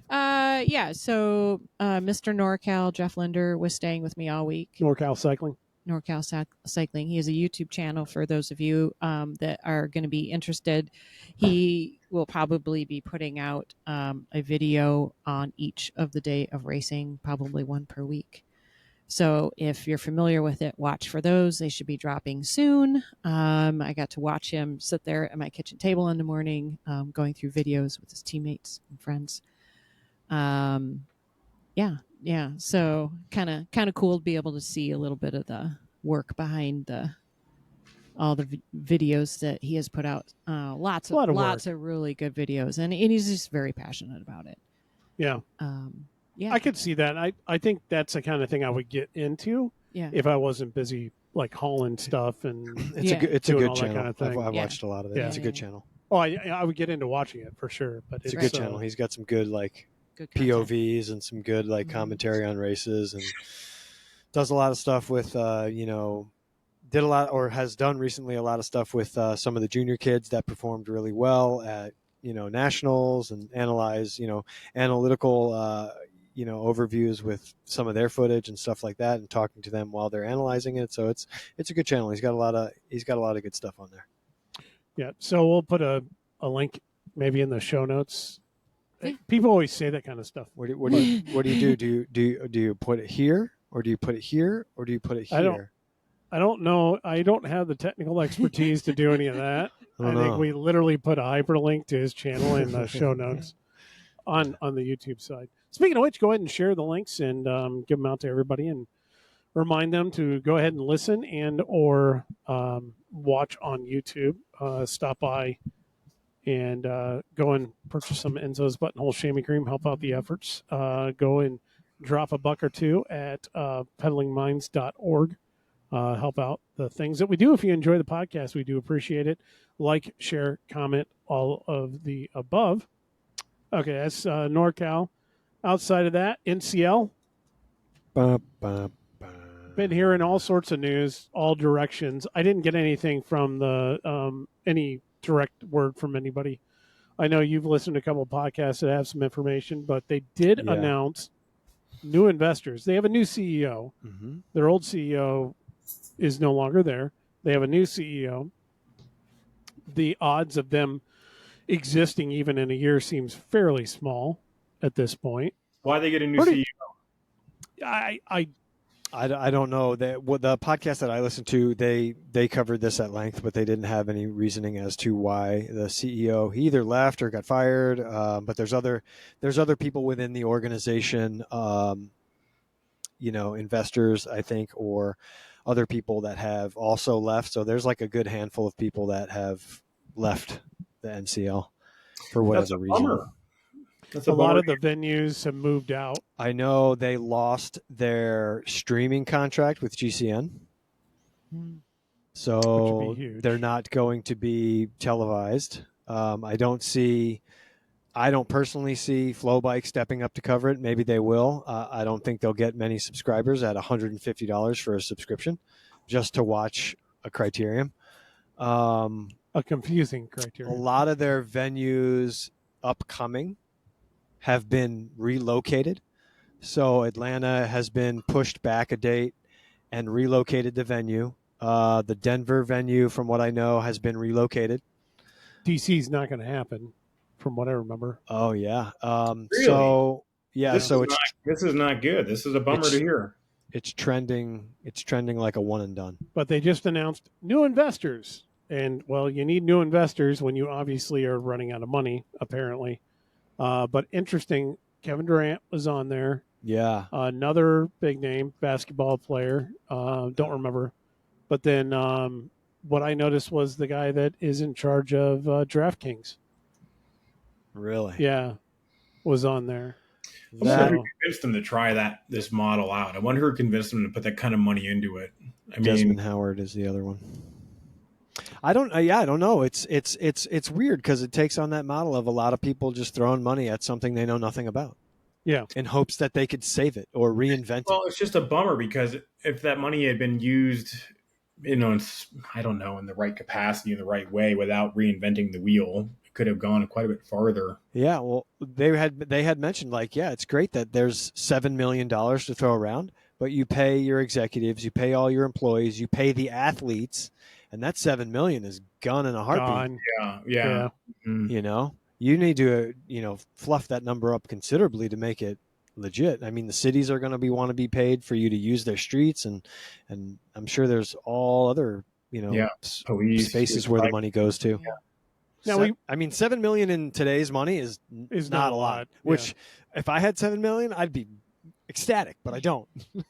Yeah. So Mr. NorCal Jeff Linder was staying with me all week. NorCal Cycling. NorCal Cycling. He has a YouTube channel for those of you that are going to be interested. He will probably be putting out a video on each of the day of racing, probably one per week. So if you're familiar with it, watch for those. They should be dropping soon. I got to watch him sit there at my kitchen table in the morning, going through videos with his teammates and friends. Yeah. So kind of cool to be able to see a little bit of the work behind all the videos that he has put out. Lots lot of of really good videos, and he's just very passionate about it. Yeah. Yeah. I could see that. I think that's the kind of thing I would get into Yeah. if I wasn't busy like hauling stuff and It's Yeah. it's a Doing good all that channel. kind of thing. I've Yeah. watched a lot of it. Yeah. It's a good channel. I would get into watching it for sure. But It's a good channel. He's got some good like Good content. POVs and some good like commentary on races, and does a lot of stuff with did a lot or has done recently a lot of stuff with some of the junior kids that performed really well at nationals, and analyze analytical overviews with some of their footage and stuff like that, and talking to them while they're analyzing it. So it's a good channel. He's got a lot of good stuff on there. Yeah. So we'll put a link maybe in the show notes. Yeah. People always say that kind of stuff. What do you do? Do you put it here, or do you put it here, or do you put it here? I don't know. I don't have the technical expertise to do any of that. I think we literally put a hyperlink to his channel in the show notes on the YouTube side. Speaking of which, go ahead and share the links and give them out to everybody, and remind them to go ahead and listen and or watch on YouTube. Stop by and go and purchase some Enzo's Buttonhole Chamois Cream. Help out the efforts. Go and drop a buck or two at peddlingminds.org. Help out the things that we do. If you enjoy the podcast, we do appreciate it. Like, share, comment, all of the above. Okay, that's NorCal. Outside of that, NCL. Been hearing all sorts of news, all directions. I didn't get anything from the any direct word from anybody. I know you've listened to a couple of podcasts that have some information, but they did announce new investors. They have a new CEO. Mm-hmm. Their old CEO is no longer there. They have a new CEO. The odds of them existing even in a year seems fairly small at this point. Why they get a new CEO? I don't know. The podcast that I listened to, they covered this at length, but they didn't have any reasoning as to why the CEO he either left or got fired. But there's other people within the organization, investors, I think, or other people that have also left. So there's like a good handful of people that have left the NCL for whatever reason. Bummer. That's a lot of the venues have moved out. I know they lost their streaming contract with GCN. So they're not going to be televised. I don't personally see Flow Bike stepping up to cover it. Maybe they will. I don't think they'll get many subscribers at $150 for a subscription just to watch a criterium. A confusing criterion. A lot of their venues upcoming have been relocated. So Atlanta has been pushed back a date and relocated the venue. The Denver venue, from what I know, has been relocated. DC's not going to happen, from what I remember. Oh, yeah. Really? So, yeah. This is not good. This is a bummer to hear. It's trending like a one and done. But they just announced new investors. And, well, you need new investors when you obviously are running out of money, apparently. But interesting, Kevin Durant was on there. Yeah. Another big name, basketball player. Don't remember. But then what I noticed was the guy that is in charge of DraftKings. Really? Yeah, was on there. I wonder who convinced them to try this model out. I wonder who convinced them to put that kind of money into it. Desmond Howard is the other one. I don't know. It's weird because it takes on that model of a lot of people just throwing money at something they know nothing about. Yeah. In hopes that they could save it or reinvent it. Well, it's just a bummer because if that money had been used, in the right capacity, in the right way, without reinventing the wheel, it could have gone quite a bit farther. Yeah. Well, they had mentioned it's great that there's $7 million to throw around, but you pay your executives, you pay all your employees, you pay the athletes. And that $7 million is gone in a heartbeat. Yeah. Mm-hmm. You need to, fluff that number up considerably to make it legit. I mean, the cities are going to want to be paid for you to use their streets, and I'm sure there's all other, police spaces where the money goes to. Yeah. Now $7 million in today's money is not a lot. Which, if I had $7 million, I'd be ecstatic, but I don't.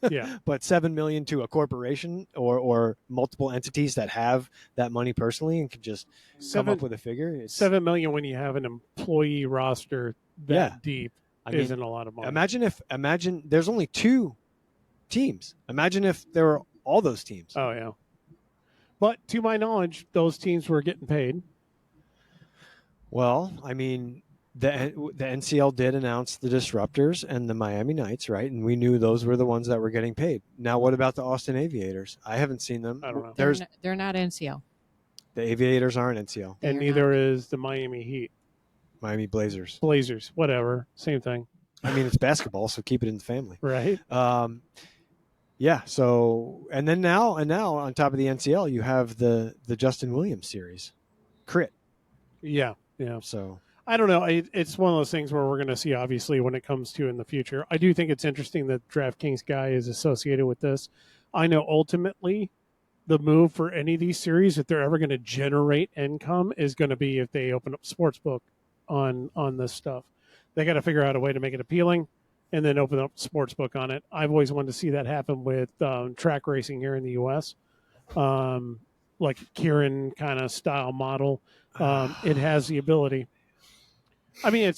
Yeah. But $7 million to a corporation or multiple entities that have that money personally and can just come up with a figure. $7 million when you have an employee roster that deep isn't a lot of money. Imagine there's only 2 teams. Imagine if there were all those teams. Oh yeah. But to my knowledge, those teams were getting paid. Well, I mean, the NCL did announce the Disruptors and the Miami Knights, right? And we knew those were the ones that were getting paid. Now, what about the Austin Aviators? I haven't seen them. I don't know. They're not NCL. The Aviators aren't NCL. And neither is the Miami Heat. Miami Blazers. Whatever, same thing. I mean, it's basketball, so keep it in the family. Right. Yeah. So, and now on top of the NCL, you have the Justin Williams series, Crit. Yeah. So I don't know. It's one of those things where we're going to see, obviously, when it comes to in the future. I do think it's interesting that DraftKings guy is associated with this. I know ultimately the move for any of these series, if they're ever going to generate income, is going to be if they open up sportsbook on this stuff. They got to figure out a way to make it appealing and then open up sportsbook on it. I've always wanted to see that happen with track racing here in the U.S., like Kieran kind of style model. It has the ability. I mean,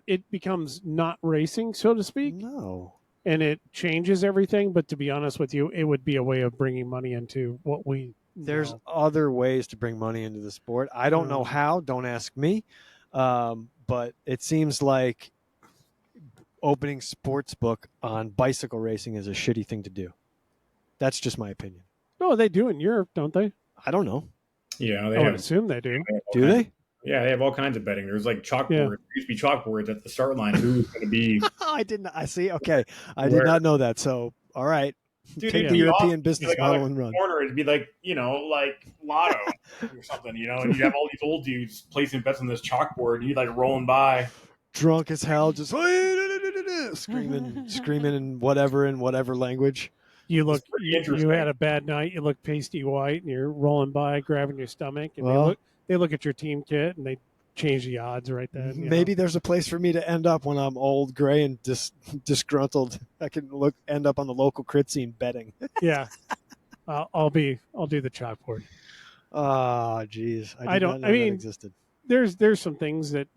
it becomes not racing, so to speak. No. And it changes everything. But to be honest with you, it would be a way of bringing money into what we There's know. other ways to bring money into the sport. I don't know how. Don't ask me. But it seems like opening sportsbook on bicycle racing is a shitty thing to do. That's just my opinion. No, they do in Europe, don't they? I don't know. Yeah, I would assume they do. Do they? Yeah, they have all kinds of betting. There's like chalkboards. Yeah. There used to be chalkboards at the start line. Who's going to be? I didn't. I see. Okay, I did not know that. So, all right, Dude, take it'd the be European awesome. business Like, model on and the run. corner, it'd be like like Lotto or something, and you'd have all these old dudes placing bets on this chalkboard, and you'd like rolling by, Drunk as hell, just screaming in whatever language. You look. It's pretty You interesting. had a bad night. You look pasty white, and you're rolling by, grabbing your stomach, and they look at your team kit, and they change the odds right then. Maybe there's a place for me to end up when I'm old, gray, and disgruntled. I can end up on the local crit scene betting. Yeah, I'll do the chalkboard. Oh, geez, I don't. not know I mean, that existed. there's some things that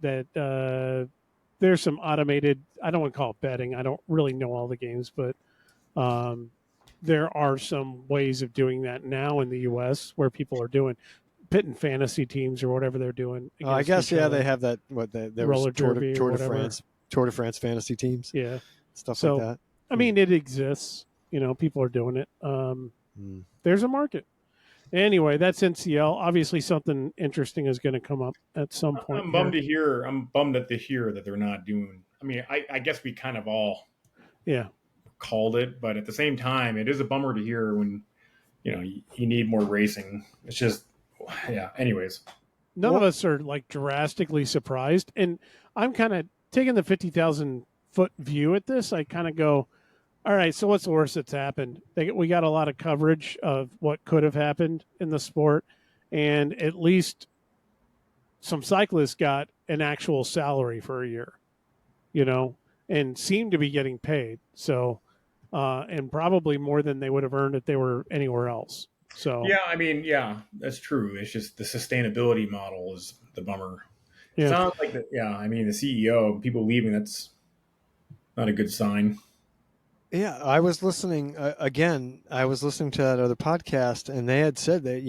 there's some automated. I don't want to call it betting. I don't really know all the games, but there are some ways of doing that now in the U.S. where people are doing pitting fantasy teams or whatever they're doing. I guess they have that. There was Roller Tour derby or de whatever. France fantasy teams. Yeah, Stuff So, like that. I mean it exists. People are doing it. There's a market. Anyway, that's NCL. Obviously, something interesting is going to come up at some point. I'm bummed to hear that they're not doing. I mean, I guess we kind of all called it, but at the same time, it is a bummer to hear when you need more racing. It's just anyways, None of us are like drastically surprised, and I'm kind of taking the 50,000 foot view at this. I kind of go, all right, so what's the worst that's happened? We got a lot of coverage of what could have happened in the sport, and at least some cyclists got an actual salary for a year, and seem to be getting paid. So, and probably more than they would have earned if they were anywhere else. So I mean, that's true. It's just the sustainability model is the bummer. Yeah. Sounds like I mean, the CEO, people leaving, that's not a good sign. Yeah, I was listening again. I was listening to that other podcast, and they had said that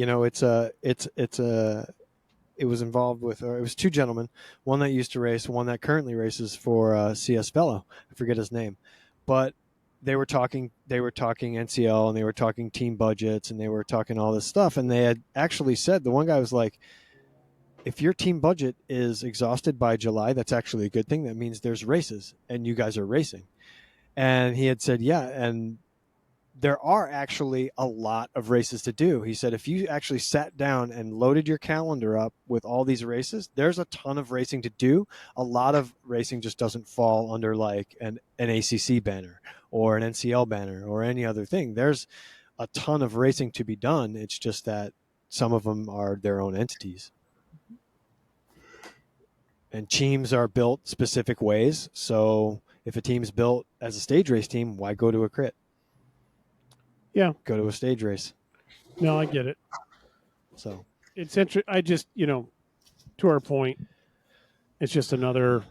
it was involved with, or it was two gentlemen, one that used to race, one that currently races for CS Fellow. I forget his name, but they were talking NCL, and they were talking team budgets, and they were talking all this stuff, and they had actually said, the one guy was like, if your team budget is exhausted by July, that's actually a good thing. That means there's races, and you guys are racing. And he had said, and there are actually a lot of races to do. He said, if you actually sat down and loaded your calendar up with all these races, there's a ton of racing to do. A lot of racing just doesn't fall under like an ACC banner or an NCL banner or any other thing. There's a ton of racing to be done. It's just that some of them are their own entities. And teams are built specific ways. So if a team's built as a stage race team, why go to a crit? Yeah. Go to a stage race. No, I get it. So it's interesting. I just, to our point, it's just another.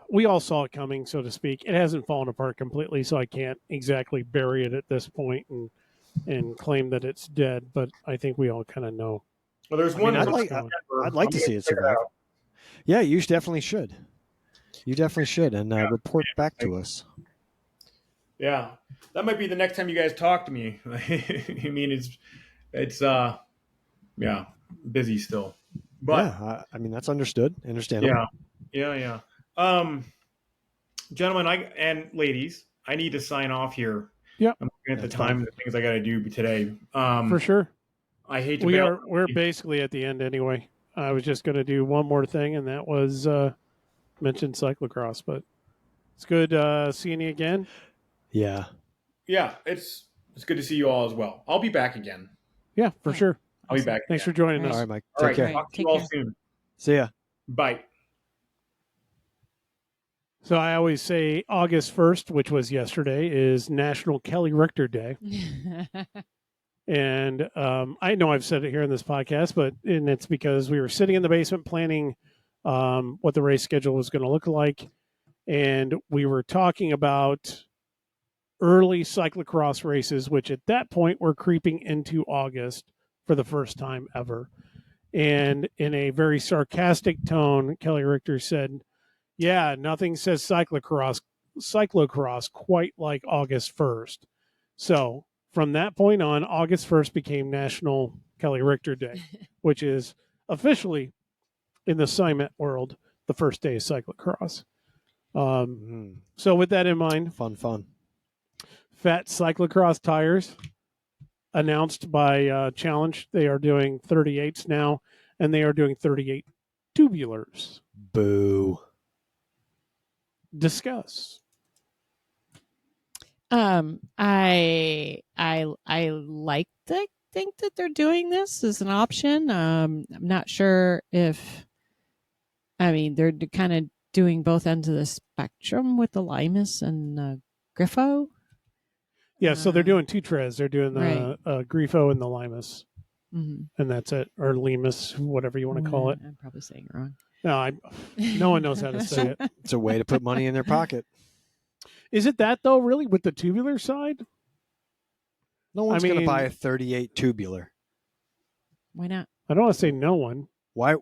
We all saw it coming, so to speak. It hasn't fallen apart completely, so I can't exactly bury it at this point and claim that it's dead. But I think we all kind of know. Well, there's one. I'd like to see it survive. Yeah, you definitely should. You definitely should, and report back to us. Yeah, that might be the next time you guys talk to me. I mean, it's yeah, busy still, but Yeah, I mean that's understandable. yeah. Gentlemen, and ladies, I need to sign off here. Yep. I'm looking at the That's time fine. and the things I got to do today. For sure. I hate to bail. We're basically at the end anyway. I was just going to do one more thing, and that was mention cyclocross. But it's good seeing you again. Yeah. Yeah, it's good to see you all as well. I'll be back again. Yeah, for sure. I'll be back. Thanks for again. joining All us. All right, Mike. All Take right, care. talk to Take you all care. soon. See ya. Bye. So I always say August 1st, which was yesterday, is National Kelly Richter Day. And I know I've said it here in this podcast, and it's because we were sitting in the basement planning what the race schedule was going to look like. And we were talking about early cyclocross races, which at that point were creeping into August for the first time ever. And in a very sarcastic tone, Kelly Richter said, yeah, nothing says cyclocross quite like August 1st. So from that point on, August 1st became National Kelly Richter Day, which is officially in the cement world the first day of cyclocross. So with that in mind, Fun. Fat Cyclocross tires announced by Challenge. They are doing 38s now, and they are doing 38 tubulars. Boo. Discuss. I like to think that they're doing this as an option. I'm not sure if, I mean, they're kind of doing both ends of the spectrum with the Limas and Griffo. Yeah, so they're doing two tres. They're doing the Right. Grifo and the Limas, Mm-hmm. and that's it, or Limas, whatever you want to call it. I'm probably saying it wrong. No one knows how to say it. It's a way to put money in their pocket. Is it that though? Really, with the tubular side? No one's going mean- to buy a 38 tubular. Why not? I don't want to say no one Why?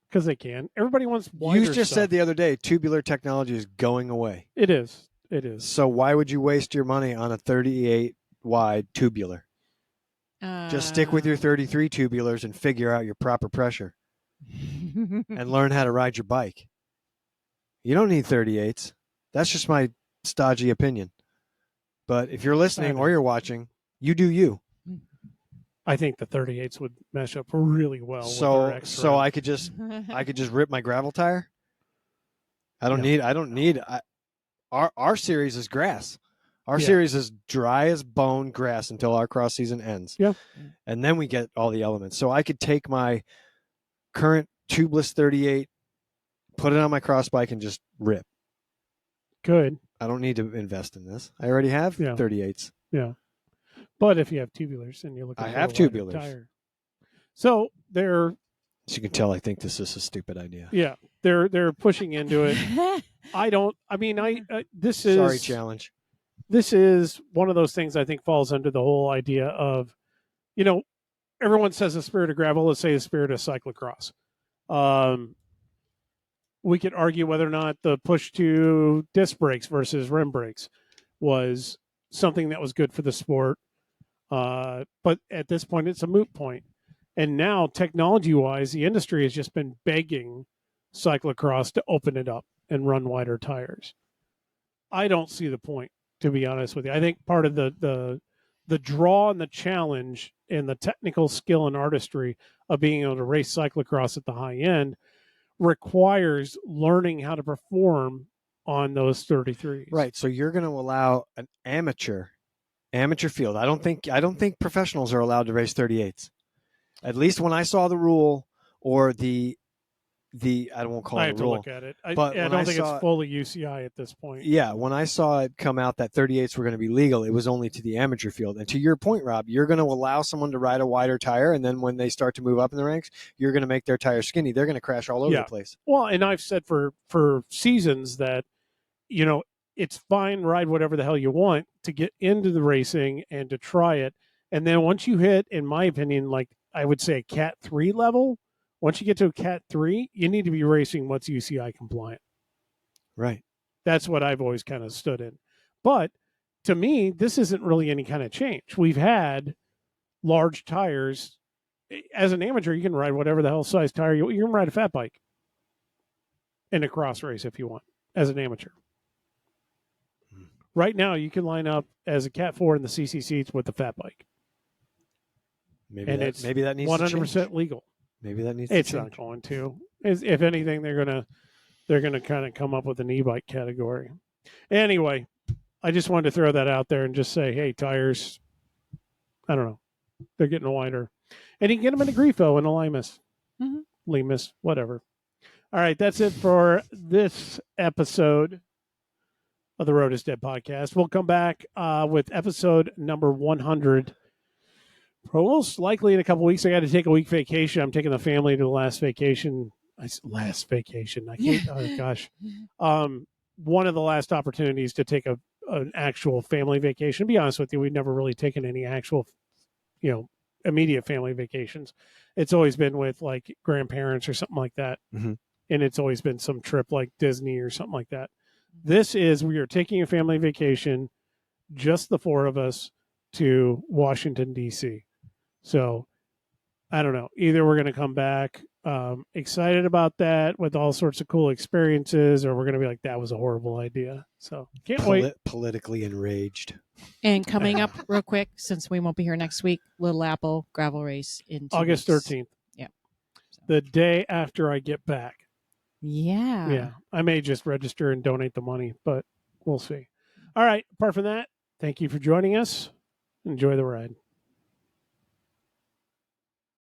because they can. Everybody wants wider You just stuff. said the other day tubular technology is going away. It is. It is. So why would you waste your money on a 38 wide tubular? Just stick with your 33 tubulars and figure out your proper pressure and learn how to ride your bike. You don't need 38s. That's just my stodgy opinion. But if you're listening or you're watching, you do you. I think the 38s would mesh up really well. with So their extra. so I could just rip my gravel tire. I don't need our series is grass. Our series is dry as bone grass until our cross season ends. Yeah. And then we get all the elements. So I could take my current tubeless 38, put it on my cross bike and just rip. Good. I don't need to invest in this. I already have 38s. Yeah. But if you have tubulars and you're looking I for have a wider tubulars. tire. So they're As you can tell, I think this is a stupid idea. they're pushing into it. This is Sorry, challenge. This is one of those things I think falls under the whole idea of, everyone says the spirit of gravel. Let's say the spirit of cyclocross. We could argue whether or not the push to disc brakes versus rim brakes was something that was good for the sport. But at this point, it's a moot point. And now, technology-wise, the industry has just been begging cyclocross to open it up and run wider tires. I don't see the point, to be honest with you. I think part of the draw and the challenge and the technical skill and artistry of being able to race cyclocross at the high end requires learning how to perform on those 33s. Right. So you're going to allow an amateur field. I don't think professionals are allowed to race 38s. At least when I saw the rule or the I won't call I it have a to rule. look at it. But I when don't I think saw it's fully UCI at this point. Yeah, when I saw it come out that 38s were going to be legal, it was only to the amateur field. And to your point, Rob, you're going to allow someone to ride a wider tire, and then when they start to move up in the ranks, you're going to make their tires skinny. They're going to crash all over the place. Well, and I've said for seasons that, it's fine, ride whatever the hell you want to get into the racing and to try it. And then once you hit, in my opinion, like I would say a Cat 3 level Once you get to a Cat 3, you need to be racing what's UCI compliant. Right. That's what I've always kind of stood in. But to me, this isn't really any kind of change. We've had large tires. As an amateur, you can ride whatever the hell size tire you can ride a fat bike in a cross race if you want as an amateur. Right now, you can line up as a Cat 4 in the CC seats with the fat bike. Maybe and that, maybe that needs 100% to change. legal. Maybe that needs It's to not change. going to. If anything, they're gonna kind of come up with an e-bike category. Anyway, I just wanted to throw that out there and just say, hey, tires, I don't know, they're getting wider, and you can get them in a Grifo and a Limas, Limas, whatever. All right, that's it for this episode of the Road is Dead podcast. We'll come back with episode number 100. Most likely in a couple weeks. I got to take a week vacation. I'm taking the family to the last vacation. Last vacation. I can't. Oh gosh. One of the last opportunities to take an actual family vacation. To be honest with you, we've never really taken any actual, immediate family vacations. It's always been with like grandparents or something like that, and it's always been some trip like Disney or something like that. We are taking a family vacation, just the four of us, to Washington, D.C. So I don't know. Either we're going to come back excited about that with all sorts of cool experiences, or we're going to be like, that was a horrible idea. So can't wait. Politically enraged. And coming up real quick, since we won't be here next week, Little Apple gravel race in August 13th. Yeah. So. The day after I get back. Yeah. Yeah. I may just register and donate the money, but we'll see. All right. Apart from that, thank you for joining us. Enjoy the ride.